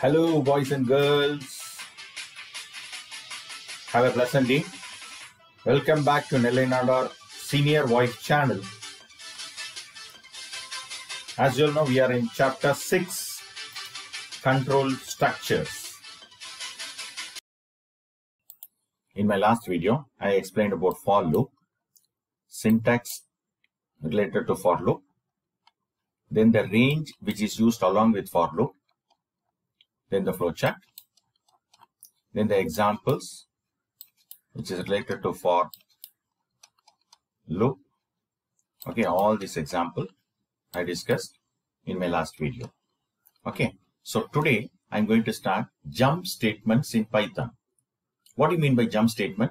Hello, boys and girls. Have a pleasant day. Welcome back to Nellai Nadar Senior Voice Channel. As you all know, we are in Chapter 6, Control Structures. In my last video, I explained about for loop, syntax related to for loop, then the range which is used along with for loop, then the flowchart, then the examples which is related to for loop. Okay, all these examples I discussed in my last video. Okay, so today I'm going to start jump statements in Python. What do you mean by jump statement?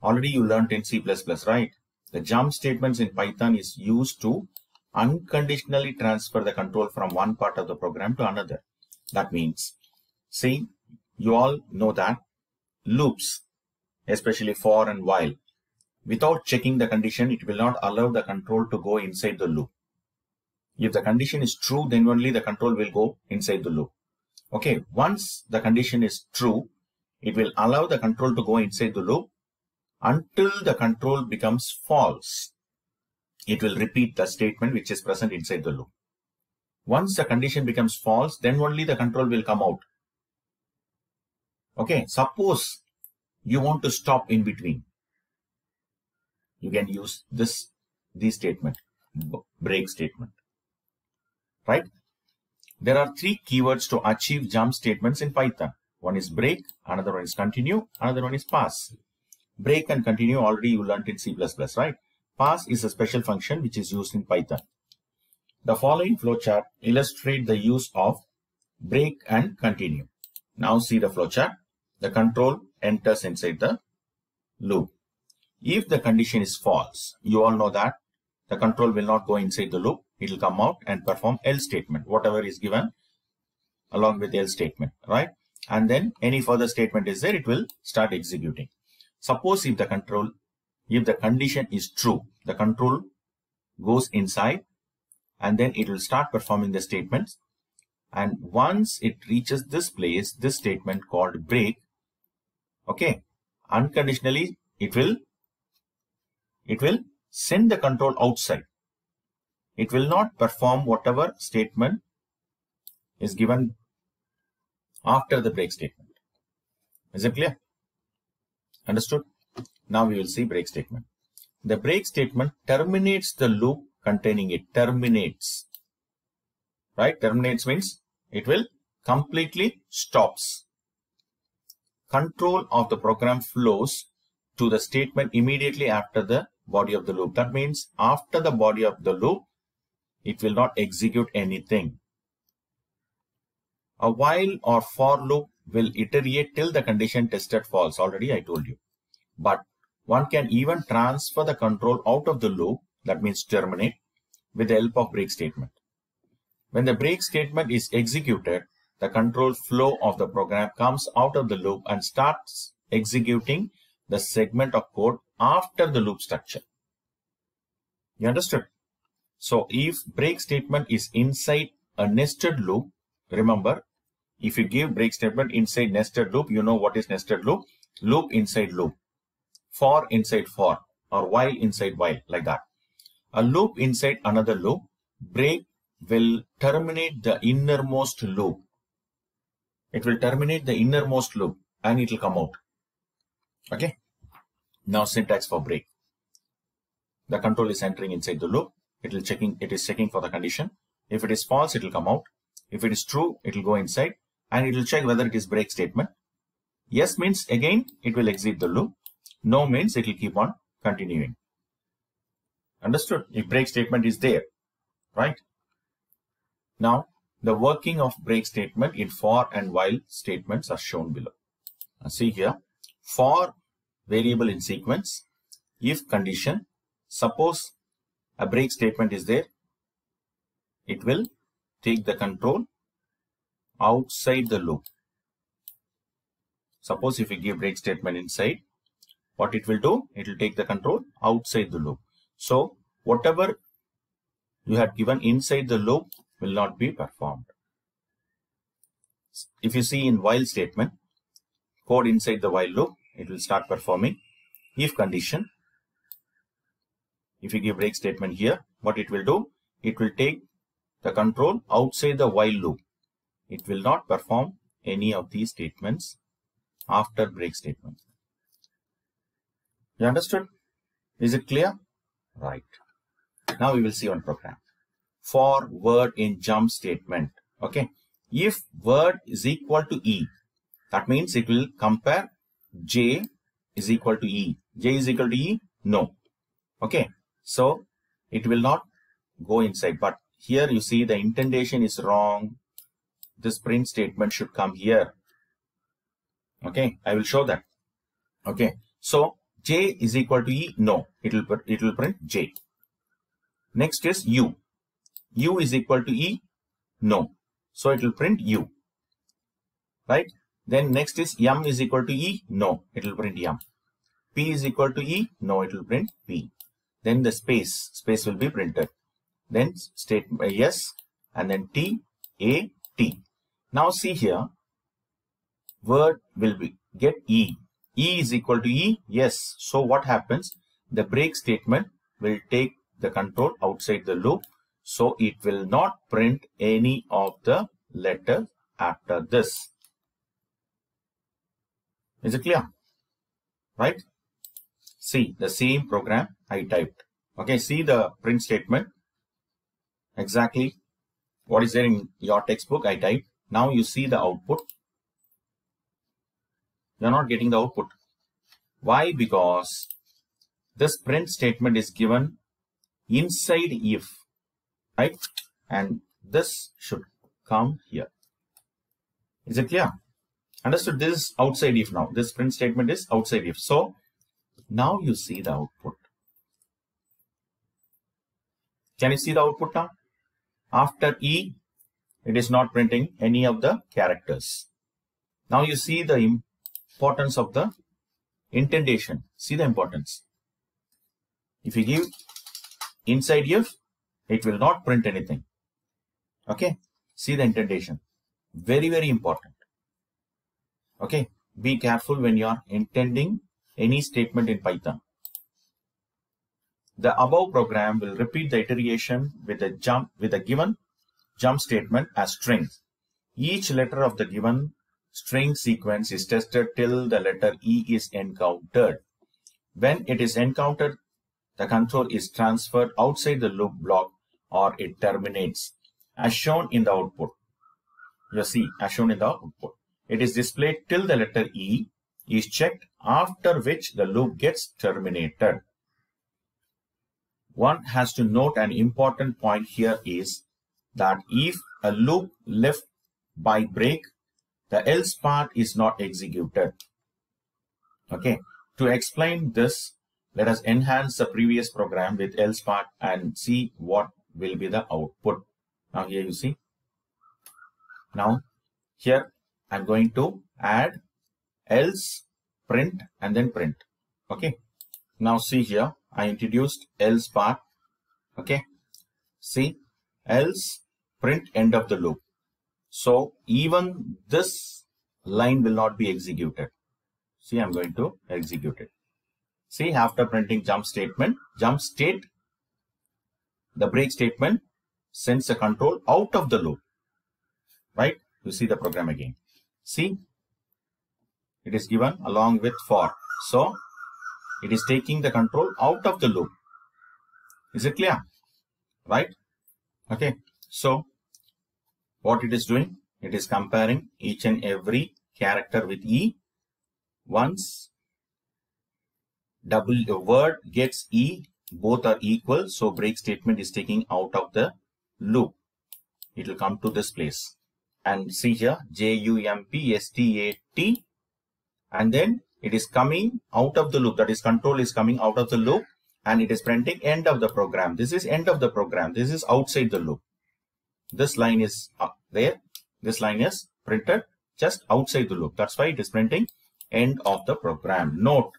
Already you learned in C++, right? The jump statements in Python is used to unconditionally transfer the control from one part of the program to another. That means, see, you all know that loops, especially for and while, without checking the condition, it will not allow the control to go inside the loop. If the condition is true, then only the control will go inside the loop. Okay, once the condition is true, it will allow the control to go inside the loop until the control becomes false. It will repeat the statement which is present inside the loop. Once the condition becomes false, then only the control will come out. Okay, suppose you want to stop in between. You can use this statement, break statement, right? There are three keywords to achieve jump statements in Python. One is break, another one is continue, another one is pass. Break and continue already you learned in C++, right? Pass is a special function which is used in Python. The following flowchart illustrates the use of break and continue. Now see the flowchart. The control enters inside the loop. If the condition is false, you all know that the control will not go inside the loop. It will come out and perform else statement, whatever is given along with else statement, right? And then any further statement is there, it will start executing. Suppose if the condition is true, the control goes inside and then it will start performing the statements. And once it reaches this place, this statement called break, okay, unconditionally it will send the control outside. It will not perform whatever statement is given after the break statement. Is it clear? Understood? Now we will see break statement. The break statement terminates the loop containing it. Terminates. Right? Terminates means it will completely stops. Control of the program flows to the statement immediately after the body of the loop. That means after the body of the loop, it will not execute anything. A while or for loop will iterate till the condition tested false. Already I told you. But one can even transfer the control out of the loop, that means terminate, with the help of break statement. When the break statement is executed, the control flow of the program comes out of the loop and starts executing the segment of code after the loop structure. You understood? So if break statement is inside a nested loop, remember, if you give break statement inside nested loop, you know what is nested loop? Loop inside loop. For inside for, or while inside while, like that. A loop inside another loop, break will terminate the innermost loop. It will terminate the innermost loop and it will come out. Okay. Now syntax for break. The control is entering inside the loop. It is checking for the condition. If it is false, it will come out. If it is true, it will go inside and it will check whether it is break statement. Yes means again it will exit the loop. No means it will keep on continuing. Understood? If break statement is there, right? Now, the working of break statement in for and while statements are shown below. Now, see here, for variable in sequence, if condition, suppose a break statement is there, it will take the control outside the loop. Suppose if we give break statement inside, what it will do? It will take the control outside the loop. So whatever you had given inside the loop will not be performed. if you see in while statement, code inside the while loop, it will start performing if condition. If you give break statement here, what it will do, it will take the control outside the while loop. It will not perform any of these statements after break statement. You understood? Is it clear? Right. Now we will see one program. For word in jump statement. Okay. If word is equal to E, that means it will compare J is equal to E. J is equal to E? No. Okay. So it will not go inside. But here you see the indentation is wrong. This print statement should come here. Okay. I will show that. Okay. So J is equal to E? No. It will print J. Next is U. U is equal to E? No. So it will print U. Right? Then next is M is equal to E? No. It will print M. P is equal to E? No. It will print P. Then the space will be printed. Then statement S and then T, A, T. Now see here, word will get E. E is equal to E? Yes. So what happens? The break statement will take the control outside the loop. So it will not print any of the letters after this. Is it clear? Right? See the same program I typed. Okay, see the print statement. Exactly what is there in your textbook I typed. Now you see the output. You are not getting the output. Why? Because this print statement is given inside if, right? And this should come here. Is it clear? Understood? This is outside if now. This print statement is outside if. So now you see the output. Can you see the output now? After E, it is not printing any of the characters. Now you see the importance of the indentation. See the importance. If you give inside if, it will not print anything. Okay. See the indentation. Very, very important. Okay. Be careful when you are intending any statement in Python. The above program will repeat the iteration with a given jump statement as strings. Each letter of the given string sequence is tested till the letter E is encountered. When it is encountered, the control is transferred outside the loop block or it terminates. As shown in the output. You see, as shown in the output. It is displayed till the letter E is checked, after which the loop gets terminated. One has to note an important point here is that if a loop left by break, the else part is not executed. Okay. To explain this, let us enhance the previous program with else part and see what will be the output. Now here you see. Now here I'm going to add else, print and then print. Okay. Now see here, I introduced else part. Okay. See, else, print, end of the loop. So even this line will not be executed. See, I'm going to execute it. See, after printing jump statement, jump state, the break statement sends the control out of the loop. Right? You see the program again. See, it is given along with for. So it is taking the control out of the loop. Is it clear? Right? Okay. So what it is doing? It is comparing each and every character with E. Once word gets E, both are equal. So break statement is taking out of the loop. It will come to this place. And see here, JUMP-STAT. And then it is coming out of the loop. That is, control is coming out of the loop. And it is printing end of the program. This is end of the program. This is outside the loop. This line is up there. This line is printed just outside the loop. That's why it is printing end of the program. Note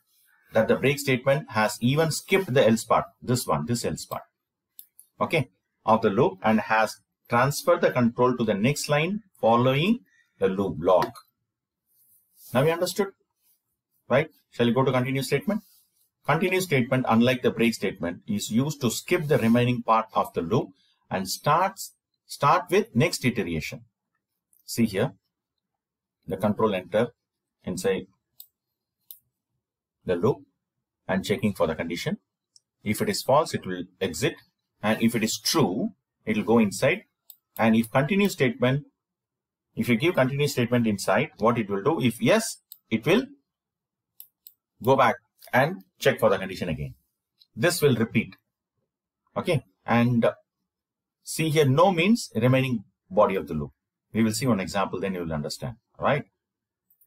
that the break statement has even skipped the else part. This one, this else part. Okay. Of the loop and has transferred the control to the next line following the loop block. Now we understood, right? Shall we go to continue statement? Continue statement, unlike the break statement, is used to skip the remaining part of the loop and start with next iteration. See here, the control enter inside the loop and checking for the condition. If it is false, it will exit, and if it is true, it will go inside. And if continue statement, if you give continue statement inside, what it will do? If yes, it will go back and check for the condition again. This will repeat. Okay, and see here, no means remaining body of the loop. We will see one example, then you will understand. All right.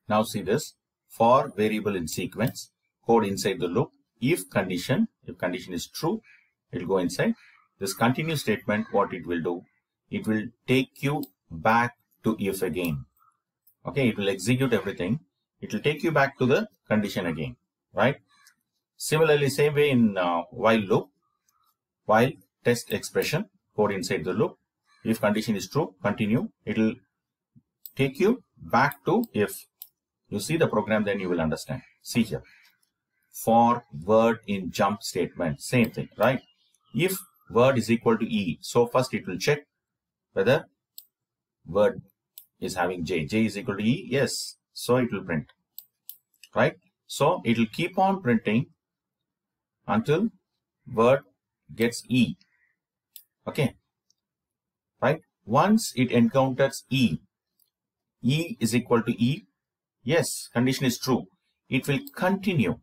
Now see this, for variable in sequence, code inside the loop. If condition is true, it will go inside. This continue statement, what it will do? It will take you back to if again. Okay, it will execute everything. It will take you back to the condition again, right? Similarly, same way in while loop, while test expression, code inside the loop. If condition is true, continue. It will take you back to if. You see the program, then you will understand. See here, for word in jump statement, same thing, right? If word is equal to E, so first it will check whether word is having J. J is equal to E, yes, so it will print, right? So it will keep on printing until word gets E. Okay, right? Once it encounters E, E is equal to E, yes, condition is true, it will continue.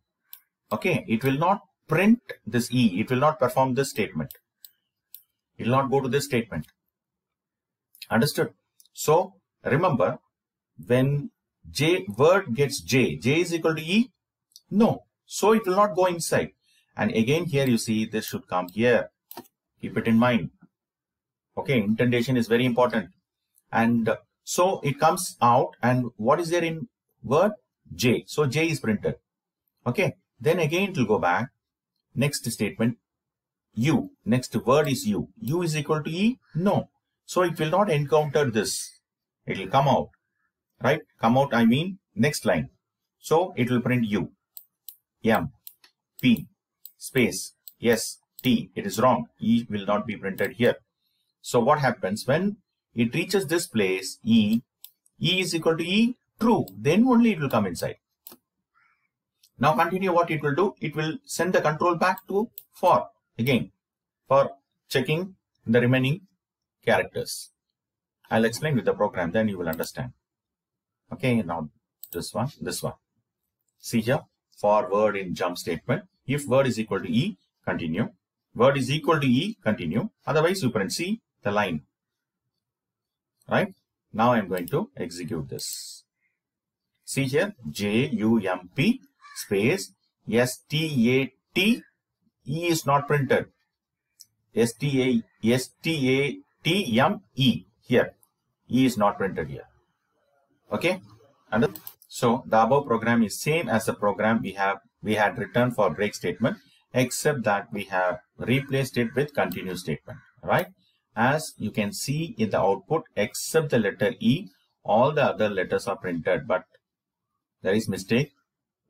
Okay, it will not print this E, it will not perform this statement, it will not go to this statement. Understood? So remember, when word gets J is equal to E, no, so it will not go inside. And again here you see this should come here, keep it in mind. Okay, indentation is very important. And so it comes out, and what is there in word? J. So J is printed. Okay, then again it will go back. Next statement, U. Next word is U. U is equal to E? No. So it will not encounter this. It will come out, right? Come out, I mean next line. So it will print U. M. P. Space. S. T. It is wrong. E will not be printed here. So what happens when it reaches this place, E is equal to E? True. Then only it will come inside. Now continue what it will do. It will send the control back to for again for checking the remaining characters. I'll explain with the program, then you will understand. Okay, now this one. See here, for word in jump statement. If word is equal to E, continue. Word is equal to E, continue. Otherwise, you print C, the line. Right? Now I'm going to execute this. See here, JUMP space STAT, E is not printed. STATME here. E is not printed here. Okay? And so the above program is same as the program we had written for break statement, except that we have replaced it with continue statement. Right? As you can see in the output, except the letter E, all the other letters are printed, but there is mistake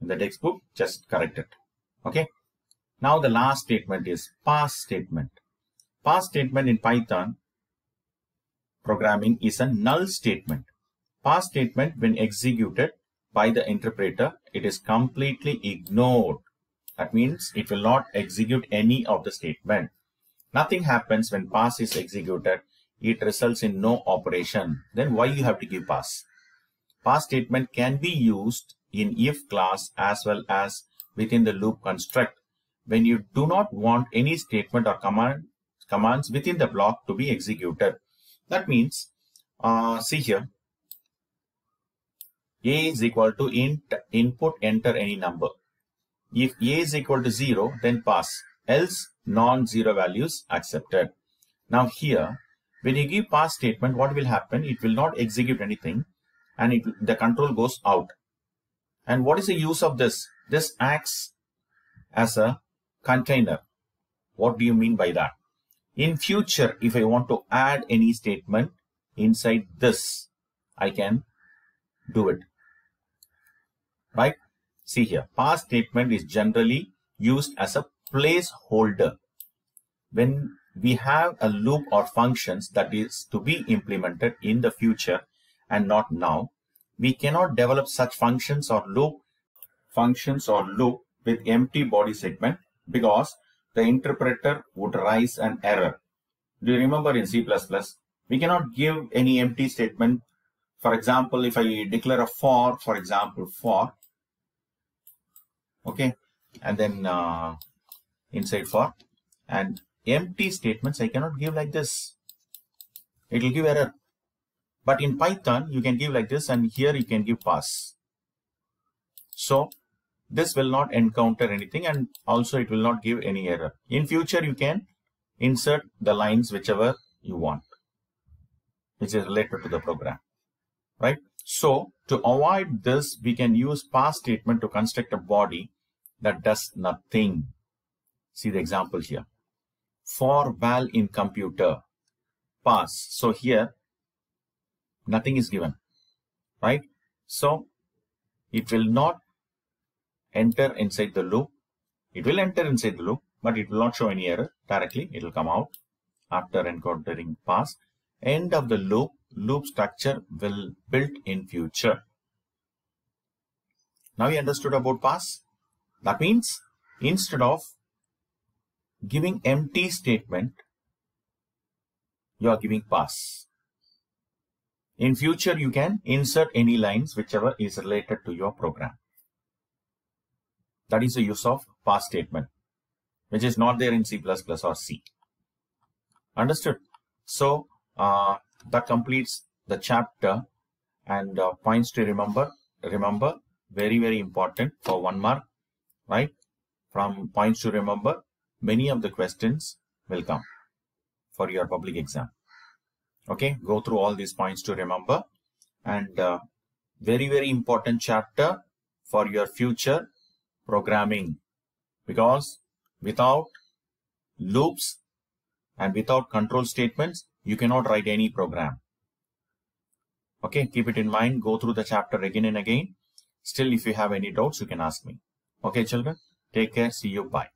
in the textbook, just correct it. Okay. Now the last statement is pass statement. Pass statement in Python programming is a null statement. Pass statement, when executed by the interpreter, it is completely ignored. That means it will not execute any of the statement. Nothing happens when pass is executed. It results in no operation. Then why you have to give pass? Pass statement can be used in if class as well as within the loop construct when you do not want any statement or commands within the block to be executed. That means, see here, A is equal to int input enter any number. If A is equal to 0, then pass, else non-zero values accepted. Now here, when you give pass statement, what will happen? It will not execute anything, and the control goes out. And what is the use of this? This acts as a container. What do you mean by that? In future, if I want to add any statement inside this, I can do it. Right? See here, pass statement is generally used as a placeholder. When we have a loop or functions that is to be implemented in the future and not now, we cannot develop such functions or loop with empty body segment because the interpreter would raise an error. Do you remember in C++, we cannot give any empty statement. For example, if I declare a for example, for, okay, and then inside for, and empty statements I cannot give like this. It will give error. But in Python, you can give like this, and here you can give pass. So this will not encounter anything, and also it will not give any error. In future, you can insert the lines whichever you want, which is related to the program, right? So to avoid this, we can use pass statement to construct a body that does nothing. See the example here. For val in computer, pass. So here, nothing is given, right? So it will not enter inside the loop. It will enter inside the loop, but it will not show any error directly. It will come out after encountering pass. End of the loop, loop structure will build in future. Now you understood about pass? That means instead of giving empty statement, you are giving pass. In future, you can insert any lines whichever is related to your program. That is the use of pass statement, which is not there in C++ or C. Understood? So that completes the chapter, and points to remember, very, very important for 1 mark, right? From points to remember, many of the questions will come for your public exam. Okay, go through all these points to remember, and very, very important chapter for your future programming, because without loops and without control statements, you cannot write any program. Okay, keep it in mind. Go through the chapter again and again. Still, if you have any doubts, you can ask me. Okay, children, take care. See you. Bye.